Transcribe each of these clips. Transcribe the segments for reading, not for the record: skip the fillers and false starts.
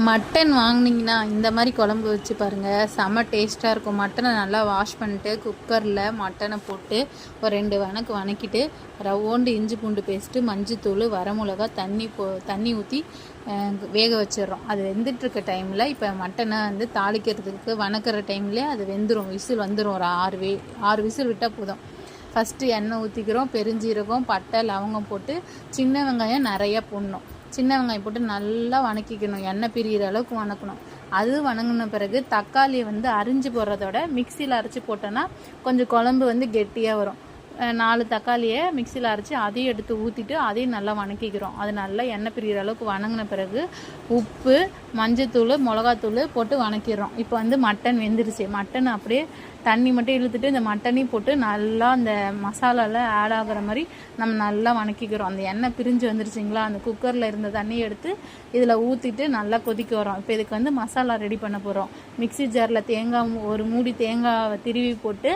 Mutton வாங்கினீங்கன்னா இந்த மாதிரி குழம்பு வச்சு பாருங்கள், செம்ம டேஸ்ட்டாக இருக்கும். மட்டனை நல்லா வாஷ் பண்ணிட்டு குக்கரில் மட்டனை போட்டு ஒரு 2 வணக்கிட்டு ரவ்வோண்டு இஞ்சி பூண்டு பேஸ்ட்டு, மஞ்சத்தூள், வரமிளகா, தண்ணி ஊற்றி வேக வச்சிடுறோம். அது வெந்துட்டுருக்க டைமில் இப்போ மட்டனை வந்து தாளிக்கிறதுக்கு வணக்கிற டைம்லேயே அது வெந்துடும். விசில் வந்துடும். ஒரு 6 விசில் விட்டால் போதும். ஃபஸ்ட்டு எண்ணெய் ஊற்றிக்கிறோம். பெருஞ்சீரகம், பட்டை, லவங்கம் போட்டு சின்ன வெங்காயம் நிறையா போடணும். சின்ன வெங்காயம் போட்டு நல்லா வணக்கிக்கணும். எண்ணெய் பிரிகிற அளவுக்கு வணக்கணும். அது வணங்கின பிறகு தக்காளியை வந்து அரிஞ்சு போடுறதோட மிக்சியில் அரைச்சி போட்டோன்னா கொஞ்சம் குழம்பு வந்து கெட்டியாக வரும். 4 தக்காளியை மிக்சியில் அரைச்சி அதையும் எடுத்து ஊற்றிட்டு அதையும் நல்லா வணக்கிக்கிறோம். அது நல்லா எண்ணெய் பிரிகிற அளவுக்கு வணங்கின பிறகு உப்பு, மஞ்சத்தூள், மிளகாத்தூள் போட்டு வணக்கிடுறோம். இப்போ வந்து மட்டன் வெந்துருச்சு. மட்டன் அப்படியே தண்ணி மட்டும் இழுத்துட்டு இந்த மட்டனையும் போட்டு நல்லா அந்த மசாலாவில் ஆட் ஆகிற மாதிரி நம்ம நல்லா வணக்கிக்கிறோம். அந்த எண்ணெய் பிரிஞ்சு வந்துருச்சிங்களா, அந்த குக்கரில் இருந்த தண்ணியை எடுத்து இதில் ஊற்றிட்டு நல்லா கொதிக்க வரோம். இப்போ இதுக்கு வந்து மசாலா ரெடி பண்ண போகிறோம். மிக்சி ஜாரில் ஒரு மூடி தேங்காவை திருவி போட்டு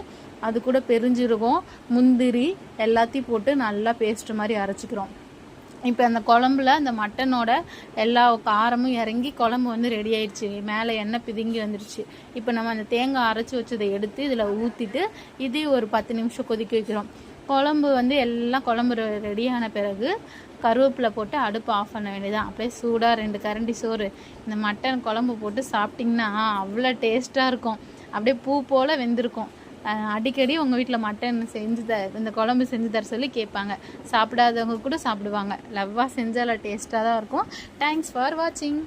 அது கூட பெருஞ்சீரகம், முந்திரி எல்லாத்தையும் போட்டு நல்லா பேஸ்ட் மாதிரி அரைச்சிக்கிறோம். இப்போ அந்த குழம்புல அந்த மட்டனோட எல்லா காரமும் இறங்கி குழம்பு வந்து ரெடி ஆயிடுச்சு. மேலே எண்ணெய் பிதுங்கி வந்துடுச்சு. இப்போ நம்ம அந்த தேங்காய் அரைச்சி வச்சதை எடுத்து இதில் ஊற்றிட்டு இதையும் ஒரு 10 நிமிஷம் கொதிக்க வைக்கிறோம். குழம்பு வந்து எல்லாம் குழம்பு ரெடியான பிறகு கருவேப்பிலை போட்டு அடுப்பு ஆஃப் பண்ண வேண்டியதான். அப்படியே சூடாக 2 கரண்டி சோறு இந்த மட்டன் குழம்பு போட்டு சாப்பிட்டிங்கன்னா அவ்வளோ டேஸ்ட்டாக இருக்கும். அப்படியே பூ போல் வெந்திருக்கும். அடிக்கடி உங்கள் வீட்டில் மட்டன் இந்த குழம்பு செஞ்சு தர சொல்லி கேட்பாங்க. சாப்பிடாதவங்க கூட சாப்பிடுவாங்க. லவ்வாக செஞ்சால் டேஸ்ட்டாக தான் இருக்கும். தேங்க்ஸ் ஃபார் வாட்சிங்.